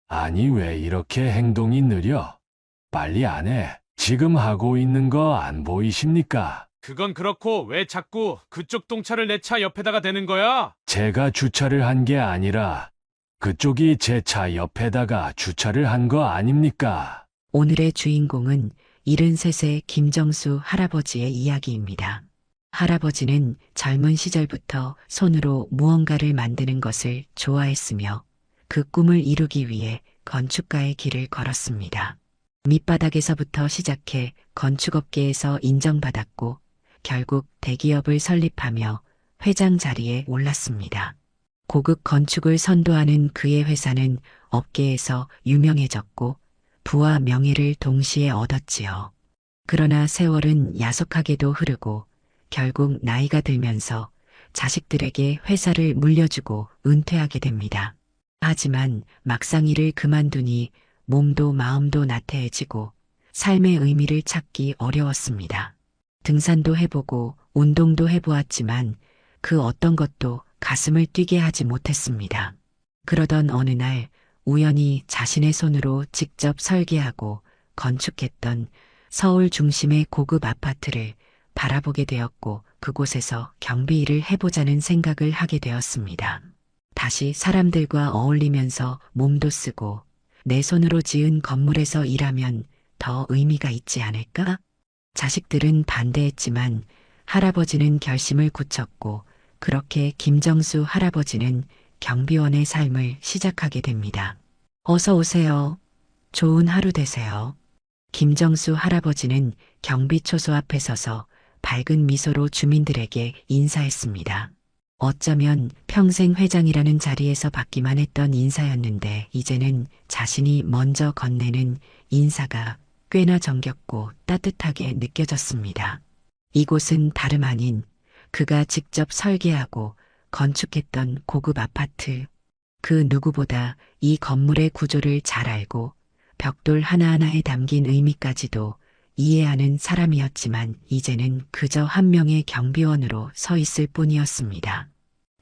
아니, 왜 이렇게 행동이 느려? 빨리 안 해. 지금 하고 있는 거 안 보이십니까? 그건 그렇고 왜 자꾸 그쪽 동차를 내 차 옆에다가 대는 거야? 제가 주차를 한 게 아니라 그쪽이 제 차 옆에다가 주차를 한 거 아닙니까? 오늘의 주인공은 73세 김정수 할아버지의 이야기입니다. 할아버지는 젊은 시절부터 손으로 무언가를 만드는 것을 좋아했으며 그 꿈을 이루기 위해 건축가의 길을 걸었습니다. 밑바닥에서부터 시작해 건축업계에서 인정받았고 결국 대기업을 설립하며 회장 자리에 올랐습니다. 고급 건축을 선도하는 그의 회사는 업계에서 유명해졌고 부와 명예를 동시에 얻었지요. 그러나 세월은 야속하게도 흐르고 결국 나이가 들면서 자식들에게 회사를 물려주고 은퇴하게 됩니다. 하지만 막상 일을 그만두니 몸도 마음도 나태해지고 삶의 의미를 찾기 어려웠습니다. 등산도 해보고 운동도 해보았지만 그 어떤 것도 가슴을 뛰게 하지 못했습니다. 그러던 어느 날 우연히 자신의 손으로 직접 설계하고 건축했던 서울 중심의 고급 아파트를 바라보게 되었고 그곳에서 경비 일을 해보자는 생각을 하게 되었습니다. 다시 사람들과 어울리면서 몸도 쓰고 내 손으로 지은 건물에서 일하면 더 의미가 있지 않을까? 자식들은 반대했지만 할아버지는 결심을 굳혔고 그렇게 김정수 할아버지는 경비원의 삶을 시작하게 됩니다. 어서 오세요. 좋은 하루 되세요. 김정수 할아버지는 경비초소 앞에 서서 밝은 미소로 주민들에게 인사했습니다. 어쩌면 평생 회장이라는 자리에서 받기만 했던 인사였는데 이제는 자신이 먼저 건네는 인사가 꽤나 정겹고 따뜻하게 느껴졌습니다. 이곳은 다름 아닌 그가 직접 설계하고 건축했던 고급 아파트. 그 누구보다 이 건물의 구조를 잘 알고 벽돌 하나하나에 담긴 의미까지도 이해하는 사람이었지만 이제는 그저 한 명의 경비원으로 서 있을 뿐이었습니다.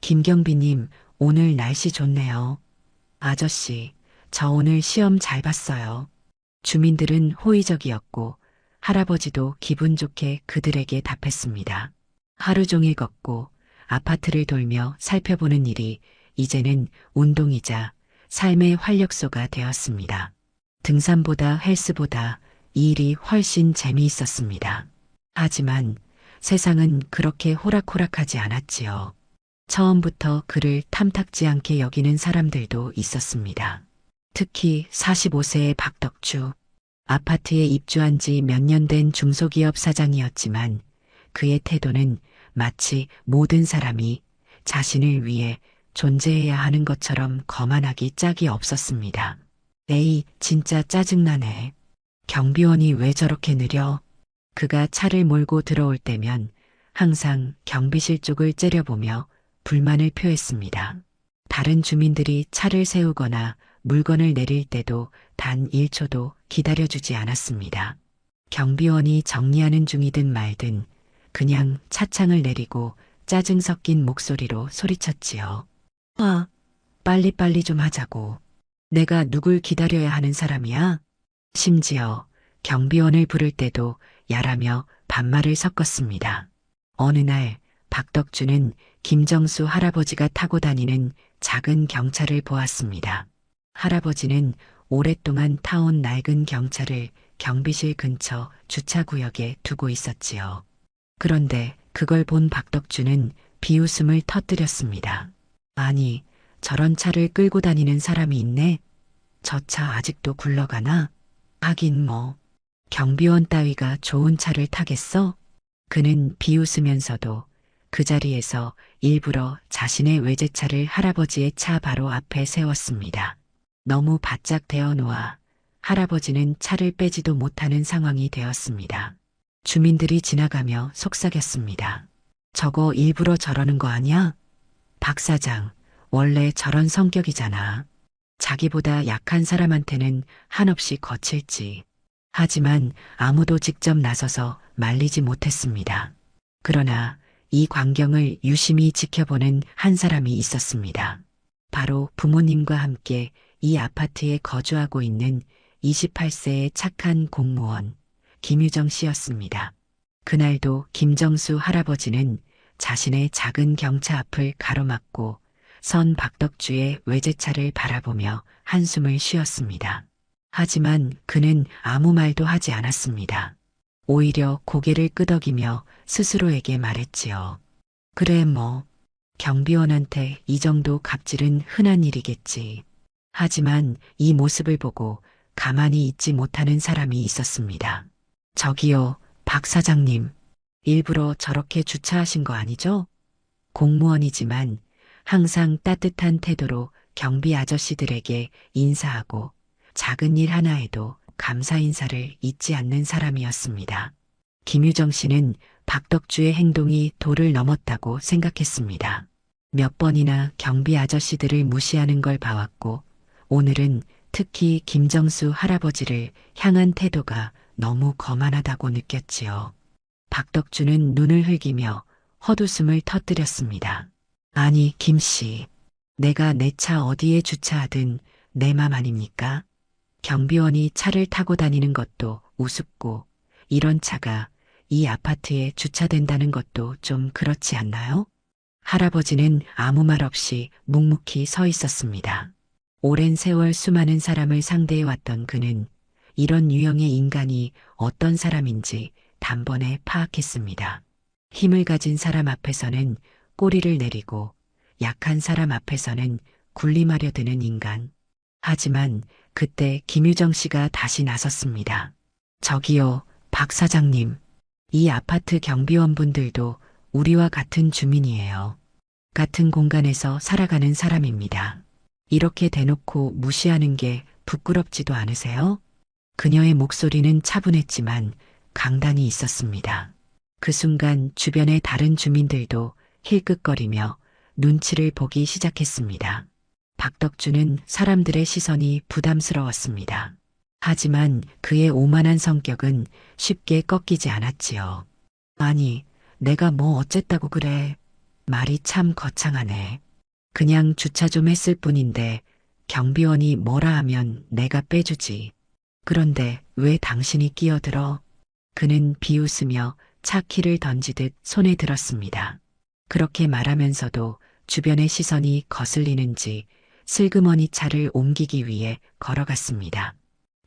김경비님, 오늘 날씨 좋네요. 아저씨, 저 오늘 시험 잘 봤어요. 주민들은 호의적이었고 할아버지도 기분 좋게 그들에게 답했습니다. 하루 종일 걷고 아파트를 돌며 살펴보는 일이 이제는 운동이자 삶의 활력소가 되었습니다. 등산보다 헬스보다 이 일이 훨씬 재미있었습니다. 하지만 세상은 그렇게 호락호락하지 않았지요. 처음부터 그를 탐탁지 않게 여기는 사람들도 있었습니다. 특히 45세의 박덕주, 아파트에 입주한 지 몇 년 된 중소기업 사장이었지만 그의 태도는 마치 모든 사람이 자신을 위해 존재해야 하는 것처럼 거만하기 짝이 없었습니다. 에이, 진짜 짜증나네. 경비원이 왜 저렇게 느려? 그가 차를 몰고 들어올 때면 항상 경비실 쪽을 째려보며 불만을 표했습니다. 다른 주민들이 차를 세우거나 물건을 내릴 때도 단 1초도 기다려주지 않았습니다. 경비원이 정리하는 중이든 말든 그냥 차창을 내리고 짜증 섞인 목소리로 소리쳤지요. 아, 빨리빨리 좀 하자고. 내가 누굴 기다려야 하는 사람이야? 심지어 경비원을 부를 때도 야라며 반말을 섞었습니다. 어느 날 박덕주는 김정수 할아버지가 타고 다니는 작은 경차를 보았습니다. 할아버지는 오랫동안 타온 낡은 경차를 경비실 근처 주차구역에 두고 있었지요. 그런데 그걸 본 박덕주는 비웃음을 터뜨렸습니다. 아니, 저런 차를 끌고 다니는 사람이 있네? 저 차 아직도 굴러가나? 하긴 뭐, 경비원 따위가 좋은 차를 타겠어? 그는 비웃으면서도 그 자리에서 일부러 자신의 외제차를 할아버지의 차 바로 앞에 세웠습니다. 너무 바짝 대어 놓아 할아버지는 차를 빼지도 못하는 상황이 되었습니다. 주민들이 지나가며 속삭였습니다. 저거 일부러 저러는 거 아니야? 박 사장, 원래 저런 성격이잖아. 자기보다 약한 사람한테는 한없이 거칠지. 하지만 아무도 직접 나서서 말리지 못했습니다. 그러나 이 광경을 유심히 지켜보는 한 사람이 있었습니다. 바로 부모님과 함께 이 아파트에 거주하고 있는 28세의 착한 공무원 김유정 씨였습니다. 그날도 김정수 할아버지는 자신의 작은 경차 앞을 가로막고 선 박덕주의 외제차를 바라보며 한숨을 쉬었습니다. 하지만 그는 아무 말도 하지 않았습니다. 오히려 고개를 끄덕이며 스스로에게 말했지요. 그래 뭐 경비원한테 이 정도 갑질은 흔한 일이겠지. 하지만 이 모습을 보고 가만히 있지 못하는 사람이 있었습니다. 저기요, 박 사장님. 일부러 저렇게 주차하신 거 아니죠? 공무원이지만 항상 따뜻한 태도로 경비 아저씨들에게 인사하고 작은 일 하나에도 감사 인사를 잊지 않는 사람이었습니다. 김유정 씨는 박덕주의 행동이 도를 넘었다고 생각했습니다. 몇 번이나 경비 아저씨들을 무시하는 걸 봐왔고 오늘은 특히 김정수 할아버지를 향한 태도가 너무 거만하다고 느꼈지요. 박덕주는 눈을 흘기며 헛웃음을 터뜨렸습니다. 아니, 김 씨. 내가 내 차 어디에 주차하든 내 맘 아닙니까? 경비원이 차를 타고 다니는 것도 우습고 이런 차가 이 아파트에 주차된다는 것도 좀 그렇지 않나요? 할아버지는 아무 말 없이 묵묵히 서 있었습니다. 오랜 세월 수많은 사람을 상대해왔던 그는 이런 유형의 인간이 어떤 사람인지 단번에 파악했습니다. 힘을 가진 사람 앞에서는 꼬리를 내리고 약한 사람 앞에서는 군림하려 드는 인간. 하지만 그때 김유정 씨가 다시 나섰습니다. 저기요, 박 사장님. 이 아파트 경비원분들도 우리와 같은 주민이에요. 같은 공간에서 살아가는 사람입니다. 이렇게 대놓고 무시하는 게 부끄럽지도 않으세요? 그녀의 목소리는 차분했지만 강단이 있었습니다. 그 순간 주변의 다른 주민들도 힐끗거리며 눈치를 보기 시작했습니다. 박덕주는 사람들의 시선이 부담스러웠습니다. 하지만 그의 오만한 성격은 쉽게 꺾이지 않았지요. 아니, 내가 뭐 어쨌다고 그래. 말이 참 거창하네. 그냥 주차 좀 했을 뿐인데 경비원이 뭐라 하면 내가 빼주지. 그런데 왜 당신이 끼어들어? 그는 비웃으며 차 키를 던지듯 손에 들었습니다. 그렇게 말하면서도 주변의 시선이 거슬리는지 슬그머니 차를 옮기기 위해 걸어갔습니다.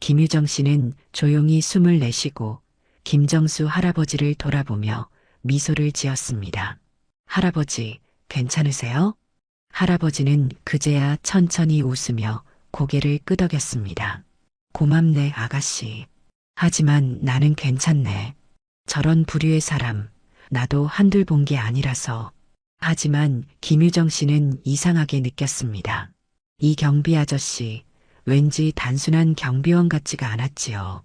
김유정 씨는 조용히 숨을 내쉬고 김정수 할아버지를 돌아보며 미소를 지었습니다. 할아버지, 괜찮으세요? 할아버지는 그제야 천천히 웃으며 고개를 끄덕였습니다. 고맙네, 아가씨. 하지만 나는 괜찮네. 저런 부류의 사람, 나도 한둘 본 게 아니라서. 하지만 김유정 씨는 이상하게 느꼈습니다. 이 경비 아저씨, 왠지 단순한 경비원 같지가 않았지요.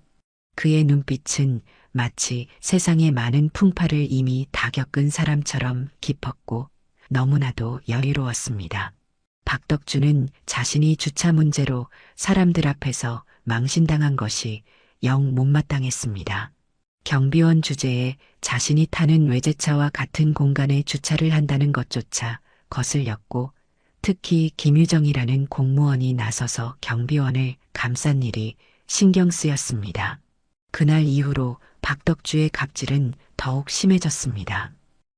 그의 눈빛은 마치 세상의 많은 풍파를 이미 다 겪은 사람처럼 깊었고 너무나도 여유로웠습니다. 박덕주는 자신이 주차 문제로 사람들 앞에서 망신당한 것이 영 못마땅했습니다. 경비원 주제에 자신이 타는 외제차와 같은 공간에 주차를 한다는 것조차 거슬렸고 특히 김유정이라는 공무원이 나서서 경비원을 감싼 일이 신경 쓰였습니다. 그날 이후로 박덕주의 갑질은 더욱 심해졌습니다.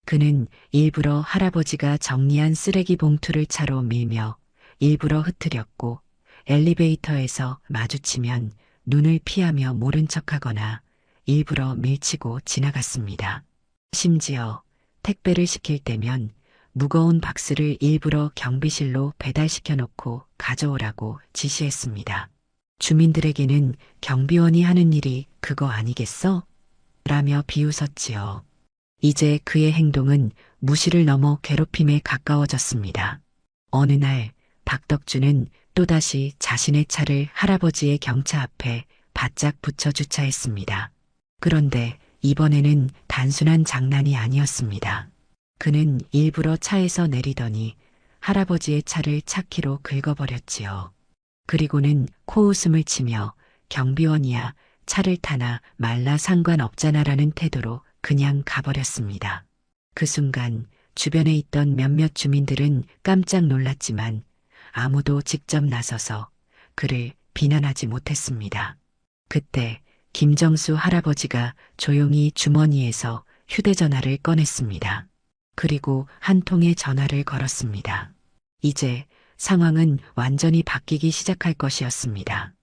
그는 일부러 할아버지가 정리한 쓰레기 봉투를 차로 밀며 일부러 흐트렸고 엘리베이터에서 마주치면 눈을 피하며 모른 척하거나 일부러 밀치고 지나갔습니다. 심지어 택배를 시킬 때면 무거운 박스를 일부러 경비실로 배달시켜 놓고 가져오라고 지시했습니다. 주민들에게는 경비원이 하는 일이 그거 아니겠어? 라며 비웃었지요. 이제 그의 행동은 무시를 넘어 괴롭힘에 가까워졌습니다. 어느 날 박덕주는 또다시 자신의 차를 할아버지의 경차 앞에 바짝 붙여 주차했습니다. 그런데 이번에는 단순한 장난이 아니었습니다. 그는 일부러 차에서 내리더니 할아버지의 차를 차키로 긁어버렸지요. 그리고는 코웃음을 치며 경비원이야 차를 타나 말나 상관없잖아라는 태도로 그냥 가버렸습니다. 그 순간 주변에 있던 몇몇 주민들은 깜짝 놀랐지만 아무도 직접 나서서 그를 비난하지 못했습니다. 그때 김정수 할아버지가 조용히 주머니에서 휴대전화를 꺼냈습니다. 그리고 한 통의 전화를 걸었습니다. 이제 상황은 완전히 바뀌기 시작할 것이었습니다.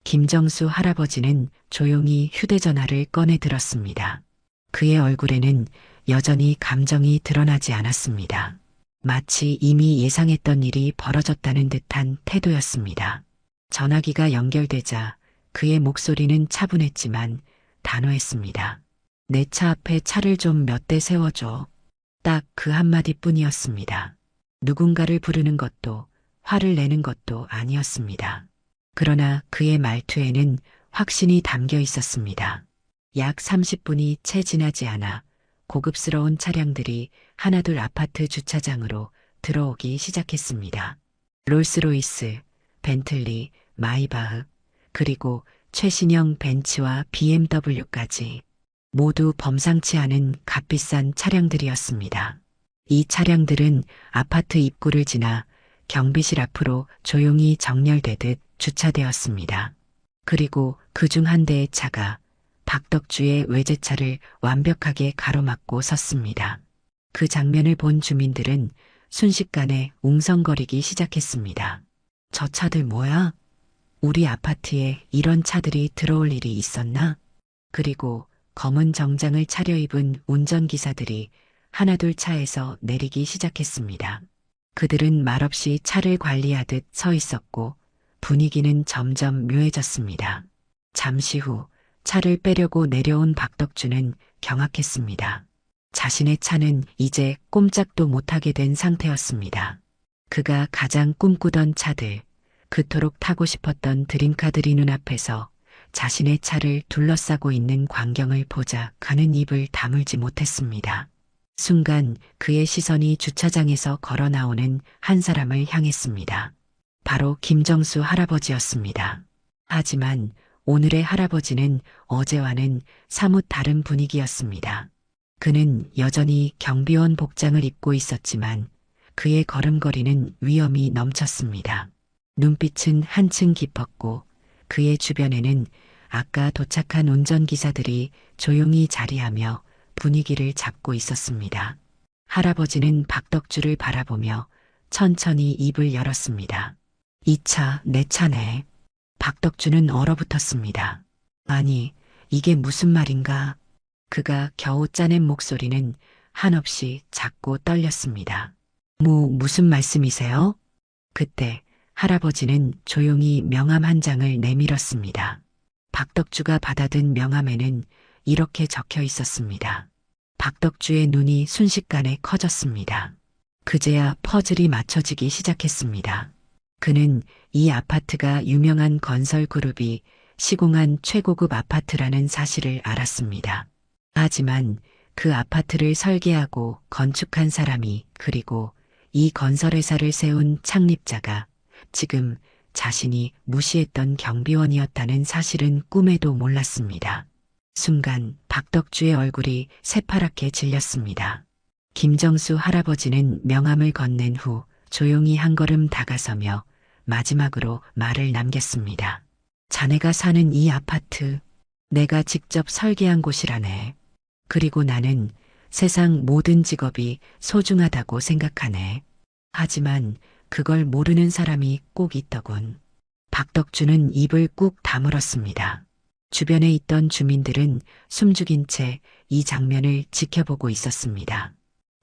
김정수 할아버지는 조용히 휴대전화를 꺼내 들었습니다. 그의 얼굴에는 여전히 감정이 드러나지 않았습니다. 마치 이미 예상했던 일이 벌어졌다는 듯한 태도였습니다. 전화기가 연결되자 그의 목소리는 차분했지만 단호했습니다. 내 차 앞에 차를 좀 몇 대 세워줘. 딱 그 한마디뿐이었습니다. 누군가를 부르는 것도 화를 내는 것도 아니었습니다. 그러나 그의 말투에는 확신이 담겨 있었습니다. 약 30분이 채 지나지 않아 고급스러운 차량들이 하나둘 아파트 주차장으로 들어오기 시작했습니다. 롤스로이스, 벤틀리, 마이바흐, 그리고 최신형 벤츠와 BMW까지 모두 범상치 않은 값비싼 차량들이었습니다. 이 차량들은 아파트 입구를 지나 경비실 앞으로 조용히 정렬되듯 주차되었습니다. 그리고 그중 한 대의 차가 박덕주의 외제차를 완벽하게 가로막고 섰습니다. 그 장면을 본 주민들은 순식간에 웅성거리기 시작했습니다. 저 차들 뭐야? 우리 아파트에 이런 차들이 들어올 일이 있었나? 그리고 검은 정장을 차려입은 운전기사들이 하나둘 차에서 내리기 시작했습니다. 그들은 말없이 차를 관리하듯 서 있었고 분위기는 점점 묘해졌습니다. 잠시 후 차를 빼려고 내려온 박덕주는 경악했습니다. 자신의 차는 이제 꼼짝도 못하게 된 상태였습니다. 그가 가장 꿈꾸던 차들, 그토록 타고 싶었던 드림카들이 눈앞에서 자신의 차를 둘러싸고 있는 광경을 보자 그는 입을 다물지 못했습니다. 순간 그의 시선이 주차장에서 걸어 나오는 한 사람을 향했습니다. 바로 김정수 할아버지였습니다. 하지만 오늘의 할아버지는 어제와는 사뭇 다른 분위기였습니다. 그는 여전히 경비원 복장을 입고 있었지만 그의 걸음걸이는 위험이 넘쳤습니다. 눈빛은 한층 깊었고 그의 주변에는 아까 도착한 운전기사들이 조용히 자리하며 분위기를 잡고 있었습니다. 할아버지는 박덕주를 바라보며 천천히 입을 열었습니다. 이 차, 내 차네. 박덕주는 얼어붙었습니다. 아니, 이게 무슨 말인가? 그가 겨우 짜낸 목소리는 한없이 작고 떨렸습니다. 무슨 말씀이세요? 그때 할아버지는 조용히 명함 한 장을 내밀었습니다. 박덕주가 받아든 명함에는 이렇게 적혀 있었습니다. 박덕주의 눈이 순식간에 커졌습니다. 그제야 퍼즐이 맞춰지기 시작했습니다. 그는 이 아파트가 유명한 건설 그룹이 시공한 최고급 아파트라는 사실을 알았습니다. 하지만 그 아파트를 설계하고 건축한 사람이 그리고 이 건설회사를 세운 창립자가 지금 자신이 무시했던 경비원이었다는 사실은 꿈에도 몰랐습니다. 순간 박덕주의 얼굴이 새파랗게 질렸습니다. 김정수 할아버지는 명함을 건넨 후 조용히 한 걸음 다가서며 마지막으로 말을 남겼습니다. 자네가 사는 이 아파트, 내가 직접 설계한 곳이라네. 그리고 나는 세상 모든 직업이 소중하다고 생각하네. 하지만 그걸 모르는 사람이 꼭 있더군. 박덕주는 입을 꾹 다물었습니다. 주변에 있던 주민들은 숨죽인 채 이 장면을 지켜보고 있었습니다.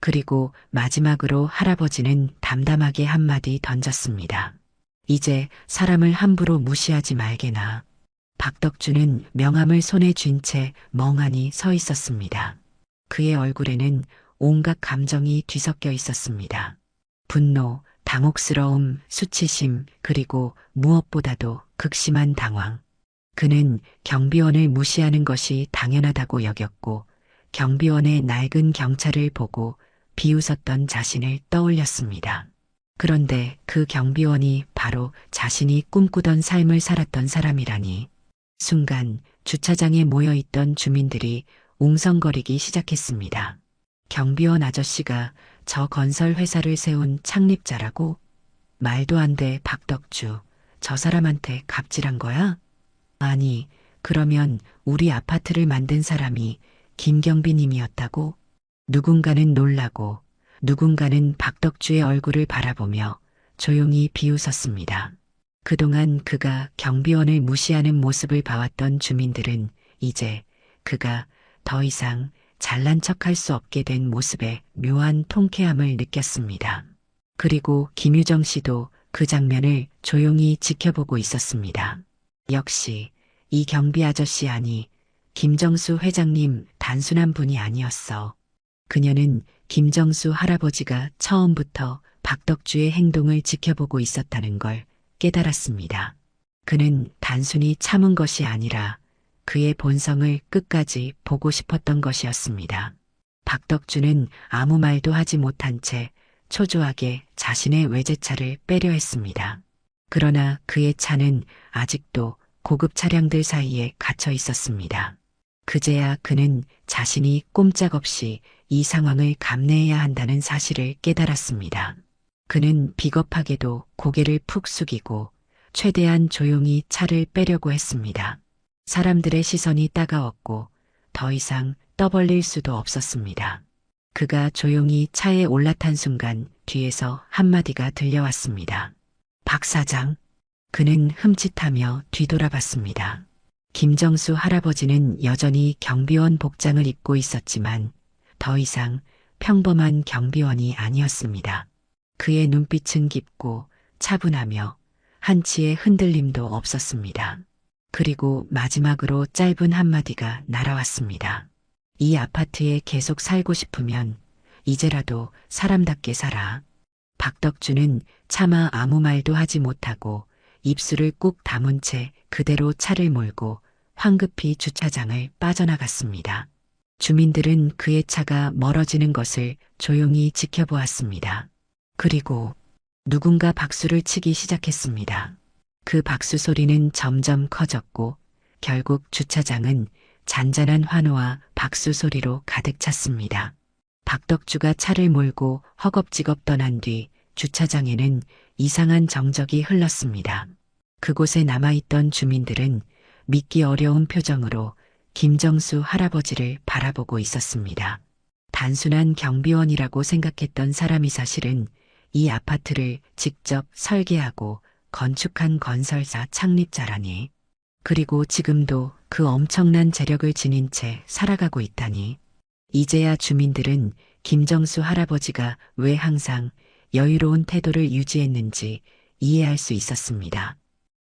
그리고 마지막으로 할아버지는 담담하게 한마디 던졌습니다. 이제 사람을 함부로 무시하지 말게나. 박덕주는 명함을 손에 쥔 채 멍하니 서 있었습니다. 그의 얼굴에는 온갖 감정이 뒤섞여 있었습니다. 분노, 당혹스러움, 수치심, 그리고 무엇보다도 극심한 당황. 그는 경비원을 무시하는 것이 당연하다고 여겼고 경비원의 낡은 경차를 보고 비웃었던 자신을 떠올렸습니다. 그런데 그 경비원이 바로 자신이 꿈꾸던 삶을 살았던 사람이라니. 순간 주차장에 모여있던 주민들이 웅성거리기 시작했습니다. 경비원 아저씨가 저 건설 회사를 세운 창립자라고? 말도 안 돼, 박덕주. 저 사람한테 갑질한 거야? 아니, 그러면 우리 아파트를 만든 사람이 김경비 님이었다고? 누군가는 놀라고 누군가는 박덕주의 얼굴을 바라보며 조용히 비웃었습니다. 그동안 그가 경비원을 무시하는 모습을 봐왔던 주민들은 이제 그가 더 이상 잘난 척할 수 없게 된 모습에 묘한 통쾌함을 느꼈습니다. 그리고 김유정 씨도 그 장면을 조용히 지켜보고 있었습니다. 역시 이 경비 아저씨 아니, 김정수 회장님 단순한 분이 아니었어. 그녀는 김정수 할아버지가 처음부터 박덕주의 행동을 지켜보고 있었다는 걸 깨달았습니다. 그는 단순히 참은 것이 아니라 그의 본성을 끝까지 보고 싶었던 것이었습니다. 박덕주는 아무 말도 하지 못한 채 초조하게 자신의 외제차를 빼려 했습니다. 그러나 그의 차는 아직도 고급 차량들 사이에 갇혀 있었습니다. 그제야 그는 자신이 꼼짝없이 이 상황을 감내해야 한다는 사실을 깨달았습니다. 그는 비겁하게도 고개를 푹 숙이고 최대한 조용히 차를 빼려고 했습니다. 사람들의 시선이 따가웠고 더 이상 떠벌릴 수도 없었습니다. 그가 조용히 차에 올라탄 순간 뒤에서 한마디가 들려왔습니다. 박 사장. 그는 흠칫하며 뒤돌아봤습니다. 김정수 할아버지는 여전히 경비원 복장을 입고 있었지만 더 이상 평범한 경비원이 아니었습니다. 그의 눈빛은 깊고 차분하며 한치의 흔들림도 없었습니다. 그리고 마지막으로 짧은 한마디가 날아왔습니다. 이 아파트에 계속 살고 싶으면 이제라도 사람답게 살아. 박덕주는 차마 아무 말도 하지 못하고 입술을 꾹 다문 채 그대로 차를 몰고 황급히 주차장을 빠져나갔습니다. 주민들은 그의 차가 멀어지는 것을 조용히 지켜보았습니다. 그리고 누군가 박수를 치기 시작했습니다. 그 박수 소리는 점점 커졌고 결국 주차장은 잔잔한 환호와 박수 소리로 가득 찼습니다. 박덕주가 차를 몰고 허겁지겁 떠난 뒤 주차장에는 이상한 정적이 흘렀습니다. 그곳에 남아있던 주민들은 믿기 어려운 표정으로 김정수 할아버지를 바라보고 있었습니다. 단순한 경비원이라고 생각했던 사람이 사실은 이 아파트를 직접 설계하고 건축한 건설사 창립자라니. 그리고 지금도 그 엄청난 재력을 지닌 채 살아가고 있다니. 이제야 주민들은 김정수 할아버지가 왜 항상 여유로운 태도를 유지했는지 이해할 수 있었습니다.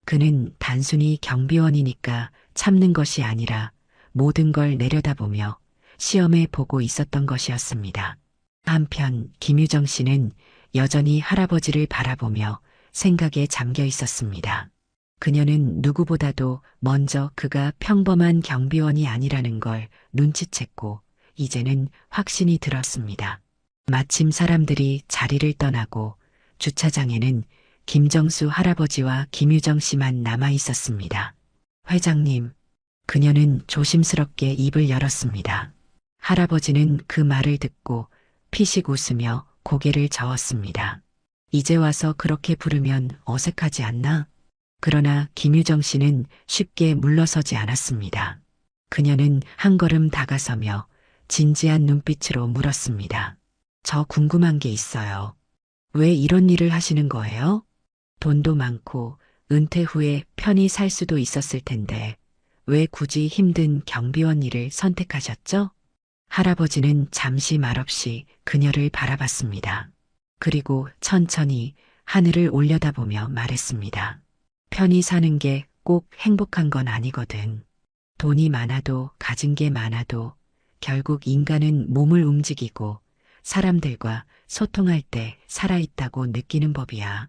그는 단순히 경비원이니까 참는 것이 아니라 모든 걸 내려다보며 시험해 보고 있었던 것이었습니다. 한편 김유정 씨는 여전히 할아버지를 바라보며 생각에 잠겨 있었습니다. 그녀는 누구보다도 먼저 그가 평범한 경비원이 아니라는 걸 눈치챘고 이제는 확신이 들었습니다. 마침 사람들이 자리를 떠나고 주차장에는 김정수 할아버지와 김유정 씨만 남아 있었습니다. 회장님, 그녀는 조심스럽게 입을 열었습니다. 할아버지는 그 말을 듣고 피식 웃으며 고개를 저었습니다. 이제 와서 그렇게 부르면 어색하지 않나? 그러나 김유정 씨는 쉽게 물러서지 않았습니다. 그녀는 한 걸음 다가서며 진지한 눈빛으로 물었습니다. 저 궁금한 게 있어요. 왜 이런 일을 하시는 거예요? 돈도 많고 은퇴 후에 편히 살 수도 있었을 텐데 왜 굳이 힘든 경비원 일을 선택하셨죠? 할아버지는 잠시 말없이 그녀를 바라봤습니다. 그리고 천천히 하늘을 올려다보며 말했습니다. 편히 사는 게 꼭 행복한 건 아니거든. 돈이 많아도 가진 게 많아도 결국 인간은 몸을 움직이고 사람들과 소통할 때 살아있다고 느끼는 법이야.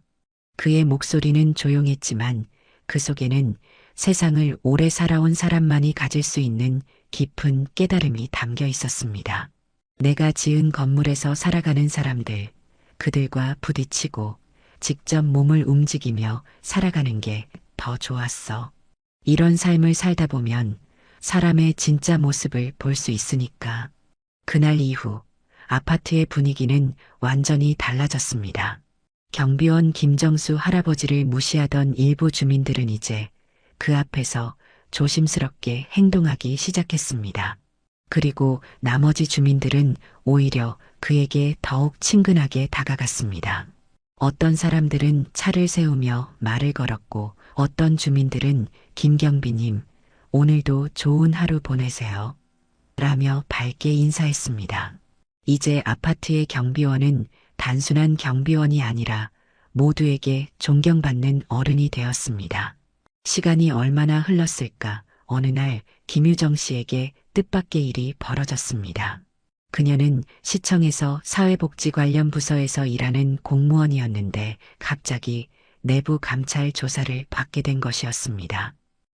그의 목소리는 조용했지만 그 속에는 세상을 오래 살아온 사람만이 가질 수 있는 깊은 깨달음이 담겨 있었습니다. 내가 지은 건물에서 살아가는 사람들, 그들과 부딪히고 직접 몸을 움직이며 살아가는 게 더 좋았어. 이런 삶을 살다 보면 사람의 진짜 모습을 볼 수 있으니까. 그날 이후 아파트의 분위기는 완전히 달라졌습니다. 경비원 김정수 할아버지를 무시하던 일부 주민들은 이제 그 앞에서 조심스럽게 행동하기 시작했습니다. 그리고 나머지 주민들은 오히려 그에게 더욱 친근하게 다가갔습니다. 어떤 사람들은 차를 세우며 말을 걸었고 어떤 주민들은 김경비님, 오늘도 좋은 하루 보내세요. 라며 밝게 인사했습니다. 이제 아파트의 경비원은 단순한 경비원이 아니라 모두에게 존경받는 어른이 되었습니다. 시간이 얼마나 흘렀을까 어느 날 김유정 씨에게 뜻밖의 일이 벌어졌습니다. 그녀는 시청에서 사회복지 관련 부서에서 일하는 공무원이었는데 갑자기 내부 감찰 조사를 받게 된 것이었습니다.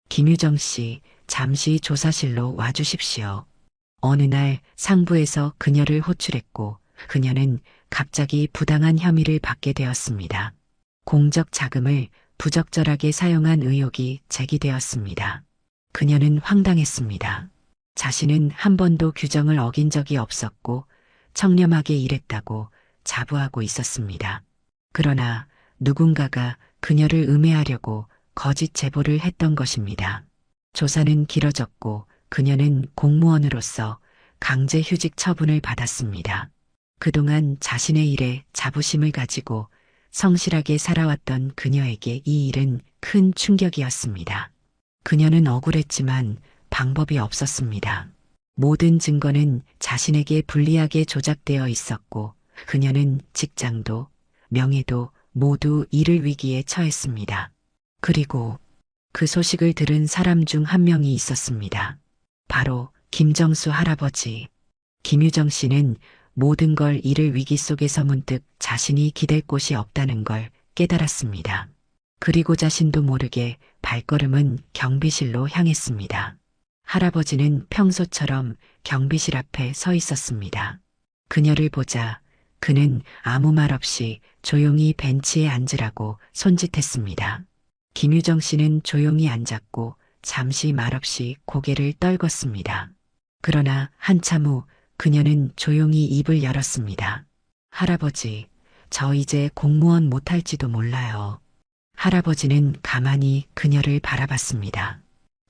김유정 씨, 잠시 조사실로 와주십시오. 어느 날 상부에서 그녀를 호출했고 그녀는 갑자기 부당한 혐의를 받게 되었습니다. 공적 자금을 부적절하게 사용한 의혹이 제기되었습니다. 그녀는 황당했습니다. 자신은 한 번도 규정을 어긴 적이 없었고 청렴하게 일했다고 자부하고 있었습니다. 그러나 누군가가 그녀를 음해하려고 거짓 제보를 했던 것입니다. 조사는 길어졌고 그녀는 공무원으로서 강제휴직 처분을 받았습니다. 그동안 자신의 일에 자부심을 가지고 성실하게 살아왔던 그녀에게 이 일은 큰 충격이었습니다. 그녀는 억울했지만 방법이 없었습니다. 모든 증거는 자신에게 불리하게 조작되어 있었고 그녀는 직장도 명예도 모두 잃을 위기에 처했습니다. 그리고 그 소식을 들은 사람 중 한 명이 있었습니다. 바로 김정수 할아버지. 김유정 씨는 모든 걸 잃을 위기 속에서 문득 자신이 기댈 곳이 없다는 걸 깨달았습니다. 그리고 자신도 모르게 발걸음은 경비실로 향했습니다. 할아버지는 평소처럼 경비실 앞에 서 있었습니다. 그녀를 보자 그는 아무 말 없이 조용히 벤치에 앉으라고 손짓했습니다. 김유정 씨는 조용히 앉았고 잠시 말없이 고개를 떨궜습니다. 그러나 한참 후 그녀는 조용히 입을 열었습니다. 할아버지, 저 이제 공무원 못할지도 몰라요. 할아버지는 가만히 그녀를 바라봤습니다.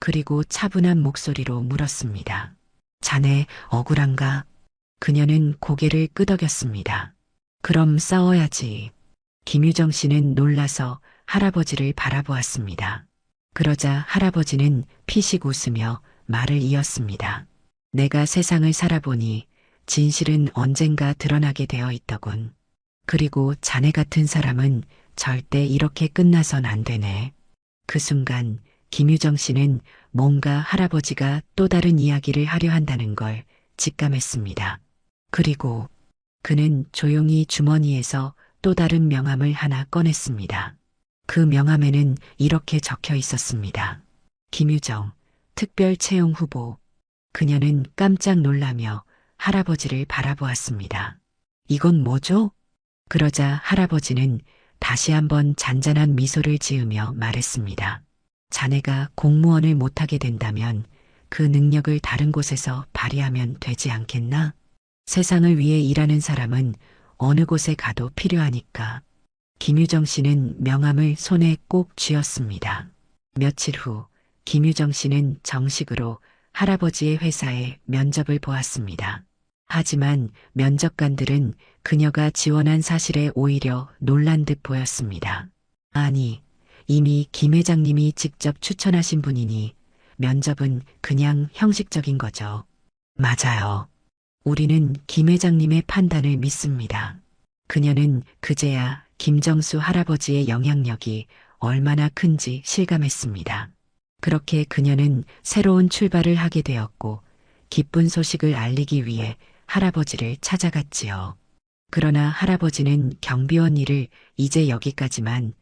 그리고 차분한 목소리로 물었습니다. 자네 억울한가? 그녀는 고개를 끄덕였습니다. 그럼 싸워야지. 김유정 씨는 놀라서 할아버지를 바라보았습니다. 그러자 할아버지는 피식 웃으며 말을 이었습니다. 내가 세상을 살아보니 진실은 언젠가 드러나게 되어 있더군. 그리고 자네 같은 사람은 절대 이렇게 끝나선 안 되네. 그 순간 김유정 씨는 뭔가 할아버지가 또 다른 이야기를 하려 한다는 걸 직감했습니다. 그리고 그는 조용히 주머니에서 또 다른 명함을 하나 꺼냈습니다. 그 명함에는 이렇게 적혀 있었습니다. 김유정, 특별 채용 후보. 그녀는 깜짝 놀라며 할아버지를 바라보았습니다. 이건 뭐죠? 그러자 할아버지는 다시 한번 잔잔한 미소를 지으며 말했습니다. 자네가 공무원을 못하게 된다면 그 능력을 다른 곳에서 발휘하면 되지 않겠나? 세상을 위해 일하는 사람은 어느 곳에 가도 필요하니까. 김유정 씨는 명함을 손에 꼭 쥐었습니다. 며칠 후 김유정 씨는 정식으로 할아버지의 회사에 면접을 보았습니다. 하지만 면접관들은 그녀가 지원한 사실에 오히려 놀란 듯 보였습니다. 아니, 이미 김 회장님이 직접 추천하신 분이니 면접은 그냥 형식적인 거죠. 맞아요. 우리는 김 회장님의 판단을 믿습니다. 그녀는 그제야 김정수 할아버지의 영향력이 얼마나 큰지 실감했습니다. 그렇게 그녀는 새로운 출발을 하게 되었고 기쁜 소식을 알리기 위해 할아버지를 찾아갔지요. 그러나 할아버지는 경비원 일을 이제 여기까지만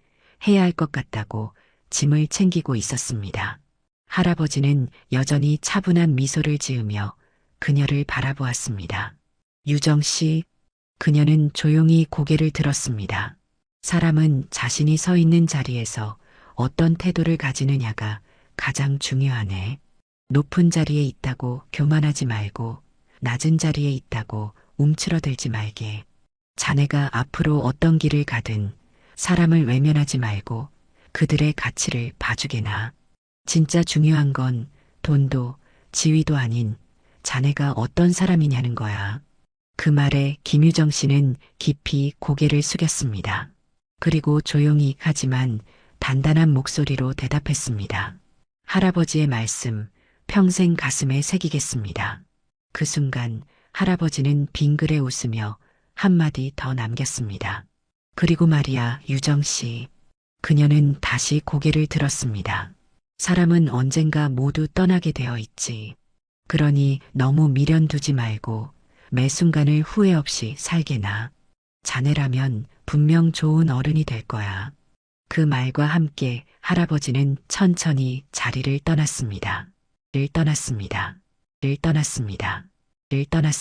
해야 할 것 같다고 짐을 챙기고 있었습니다. 할아버지는 여전히 차분한 미소를 지으며 그녀를 바라보았습니다. 유정 씨, 그녀는 조용히 고개를 들었습니다. 사람은 자신이 서 있는 자리에서 어떤 태도를 가지느냐가 가장 중요하네. 높은 자리에 있다고 교만하지 말고 낮은 자리에 있다고 움츠러들지 말게. 자네가 앞으로 어떤 길을 가든 사람을 외면하지 말고 그들의 가치를 봐주게나. 진짜 중요한 건 돈도 지위도 아닌 자네가 어떤 사람이냐는 거야. 그 말에 김유정 씨는 깊이 고개를 숙였습니다. 그리고 조용히 하지만 단단한 목소리로 대답했습니다. 할아버지의 말씀 평생 가슴에 새기겠습니다. 그 순간 할아버지는 빙그레 웃으며 한마디 더 남겼습니다. 그리고 말이야, 유정 씨. 그녀는 다시 고개를 들었습니다. 사람은 언젠가 모두 떠나게 되어 있지. 그러니 너무 미련 두지 말고 매 순간을 후회 없이 살게나. 자네라면 분명 좋은 어른이 될 거야. 그 말과 함께 할아버지는 천천히 자리를 떠났습니다. 를 떠났습니다. 를 떠났습니다. 를 떠났습니다.